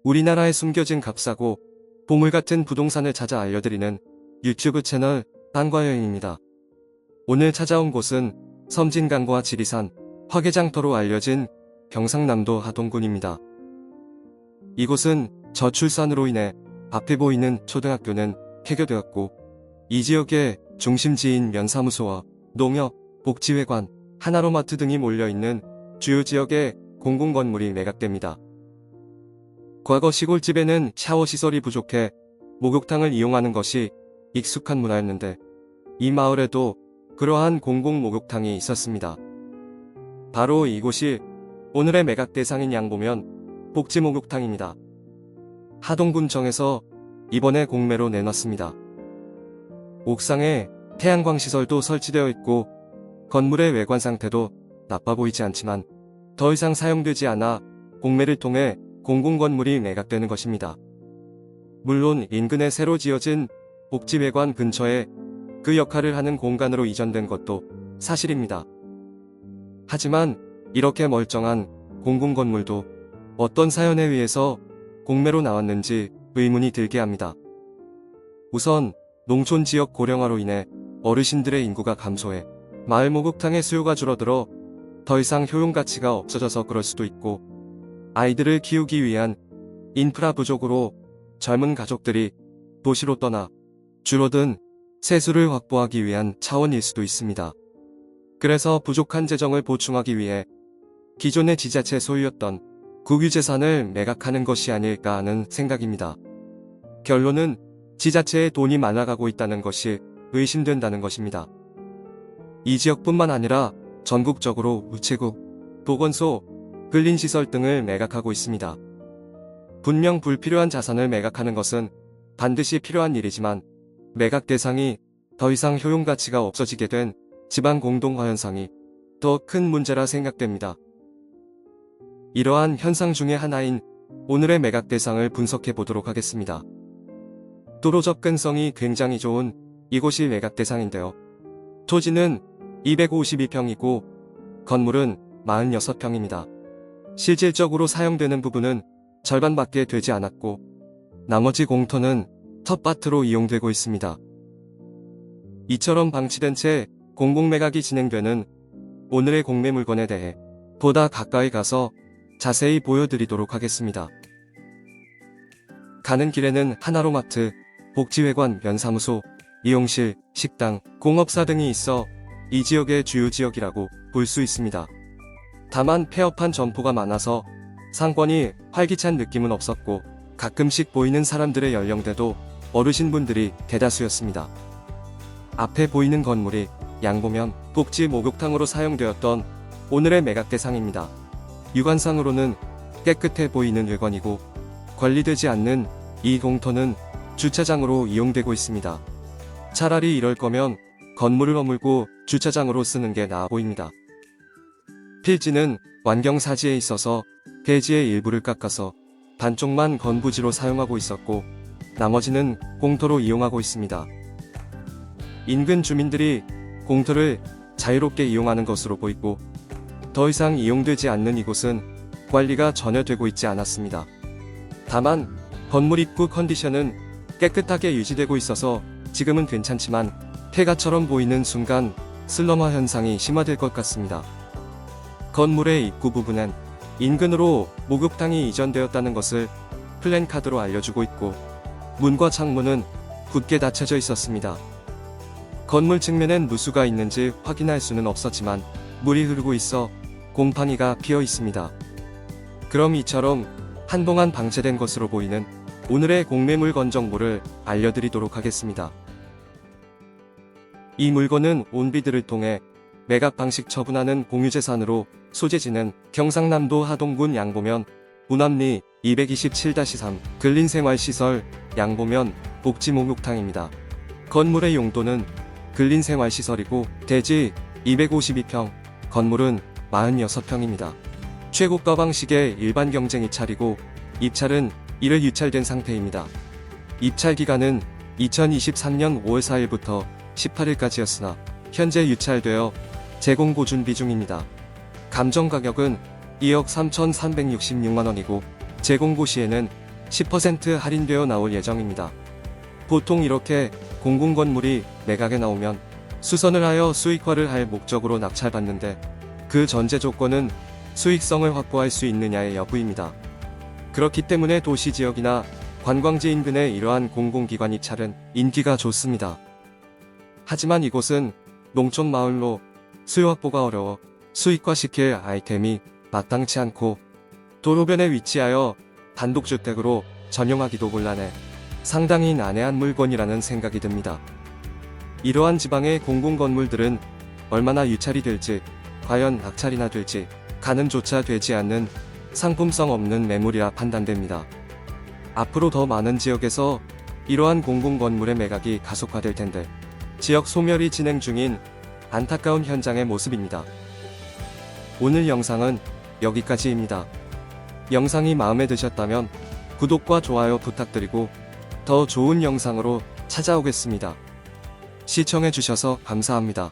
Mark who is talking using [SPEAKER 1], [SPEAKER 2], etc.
[SPEAKER 1] 우리나라에 숨겨진 값싸고 보물 같은 부동산을 찾아 알려드리는 유튜브 채널 땅과여행입니다. 오늘 찾아온 곳은 섬진강과 지리산, 화개장터로 알려진 경상남도 하동군입니다. 이곳은 저출산으로 인해 앞에 보이는 초등학교는 폐교되었고 이 지역의 중심지인 면사무소와 농협, 복지회관, 하나로마트 등이 몰려있는 주요 지역의 공공건물이 매각됩니다. 과거 시골집에는 샤워시설이 부족해 목욕탕을 이용하는 것이 익숙한 문화였는데 이 마을에도 그러한 공공목욕탕이 있었습니다. 바로 이곳이 오늘의 매각 대상인 양보면 복지목욕탕입니다. 하동군청에서 이번에 공매로 내놨습니다. 옥상에 태양광 시설도 설치되어 있고 건물의 외관 상태도 나빠 보이지 않지만 더 이상 사용되지 않아 공매를 통해 공공건물이 매각되는 것입니다. 물론 인근에 새로 지어진 복지회관 근처에 그 역할을 하는 공간으로 이전된 것도 사실입니다. 하지만 이렇게 멀쩡한 공공건물도 어떤 사연에 의해서 공매로 나왔는지 의문이 들게 합니다. 우선 농촌 지역 고령화로 인해 어르신들의 인구가 감소해 마을 목욕탕의 수요가 줄어들어 더 이상 효용 가치가 없어져서 그럴 수도 있고 아이들을 키우기 위한 인프라 부족으로 젊은 가족들이 도시로 떠나 줄어든 세수를 확보하기 위한 차원일 수도 있습니다. 그래서 부족한 재정을 보충하기 위해 기존의 지자체 소유였던 국유재산을 매각하는 것이 아닐까 하는 생각입니다. 결론은 지자체에 돈이 많아가고 있다는 것이 의심된다는 것입니다. 이 지역뿐만 아니라 전국적으로 우체국, 보건소, 근린시설 등을 매각하고 있습니다. 분명 불필요한 자산을 매각하는 것은 반드시 필요한 일이지만 매각 대상이 더 이상 효용 가치가 없어지게 된 지방 공동화 현상이 더 큰 문제라 생각됩니다. 이러한 현상 중의 하나인 오늘의 매각 대상을 분석해 보도록 하겠습니다. 도로 접근성이 굉장히 좋은 이곳이 매각 대상인데요. 토지는 252평이고 건물은 46평입니다. 실질적으로 사용되는 부분은 절반밖에 되지 않았고 나머지 공터는 텃밭으로 이용되고 있습니다. 이처럼 방치된 채 공공매각이 진행되는 오늘의 공매 물건에 대해 보다 가까이 가서 자세히 보여드리도록 하겠습니다. 가는 길에는 하나로마트, 복지회관, 면사무소, 미용실, 식당, 공업사 등이 있어 이 지역의 주요 지역이라고 볼 수 있습니다. 다만 폐업한 점포가 많아서 상권이 활기찬 느낌은 없었고 가끔씩 보이는 사람들의 연령대도 어르신분들이 대다수였습니다. 앞에 보이는 건물이 양보면 복지 목욕탕으로 사용되었던 오늘의 매각 대상입니다. 육안상으로는 깨끗해 보이는 외관이고 관리되지 않는 이 공터는 주차장으로 이용되고 있습니다. 차라리 이럴 거면 건물을 허물고 주차장으로 쓰는 게 나아 보입니다. 필지는 완경사지에 있어서 대지의 일부를 깎아서 반쪽만 건부지로 사용하고 있었고 나머지는 공터로 이용하고 있습니다. 인근 주민들이 공터를 자유롭게 이용하는 것으로 보이고 더 이상 이용되지 않는 이곳은 관리가 전혀 되고 있지 않았습니다. 다만 건물 입구 컨디션은 깨끗하게 유지되고 있어서 지금은 괜찮지만 폐가처럼 보이는 순간 슬럼화 현상이 심화될 것 같습니다. 건물의 입구 부분엔 인근으로 목욕탕이 이전되었다는 것을 플랜카드로 알려주고 있고 문과 창문은 굳게 닫혀져 있었습니다. 건물 측면엔 누수가 있는지 확인할 수는 없었지만 물이 흐르고 있어 곰팡이가 피어 있습니다. 그럼 이처럼 한동안 방치된 것으로 보이는 오늘의 공매 물건 정보를 알려드리도록 하겠습니다. 이 물건은 온비드를 통해 매각 방식 처분하는 공유재산으로 소재지는 경상남도 하동군 양보면 운암리 227-3 근린생활시설 양보면 복지목욕탕입니다. 건물의 용도는 근린생활시설이고 대지 252평, 건물은 46평입니다. 최고가 방식의 일반 경쟁 입찰이고 입찰은 1회 유찰된 상태입니다. 입찰 기간은 2023년 5월 4일부터 18일까지였으나 현재 유찰되어 재공고 준비 중입니다. 감정 가격은 2억 3,366만원이고 재공고 시에는 10% 할인되어 나올 예정입니다. 보통 이렇게 공공건물이 매각에 나오면 수선을 하여 수익화를 할 목적으로 낙찰받는데 그 전제 조건은 수익성을 확보할 수 있느냐의 여부입니다. 그렇기 때문에 도시지역이나 관광지 인근의 이러한 공공기관 입찰은 인기가 좋습니다. 하지만 이곳은 농촌 마을로 수요 확보가 어려워 수익화시킬 아이템이 마땅치 않고 도로변에 위치하여 단독주택으로 전용하기도 곤란해 상당히 난해한 물건이라는 생각이 듭니다. 이러한 지방의 공공건물들은 얼마나 유찰이 될지, 과연 낙찰이나 될지 가늠조차 되지 않는 상품성 없는 매물이라 판단됩니다. 앞으로 더 많은 지역에서 이러한 공공건물의 매각이 가속화될 텐데 지역 소멸이 진행 중인 안타까운 현장의 모습입니다. 오늘 영상은 여기까지입니다. 영상이 마음에 드셨다면 구독과 좋아요 부탁드리고 더 좋은 영상으로 찾아오겠습니다. 시청해주셔서 감사합니다.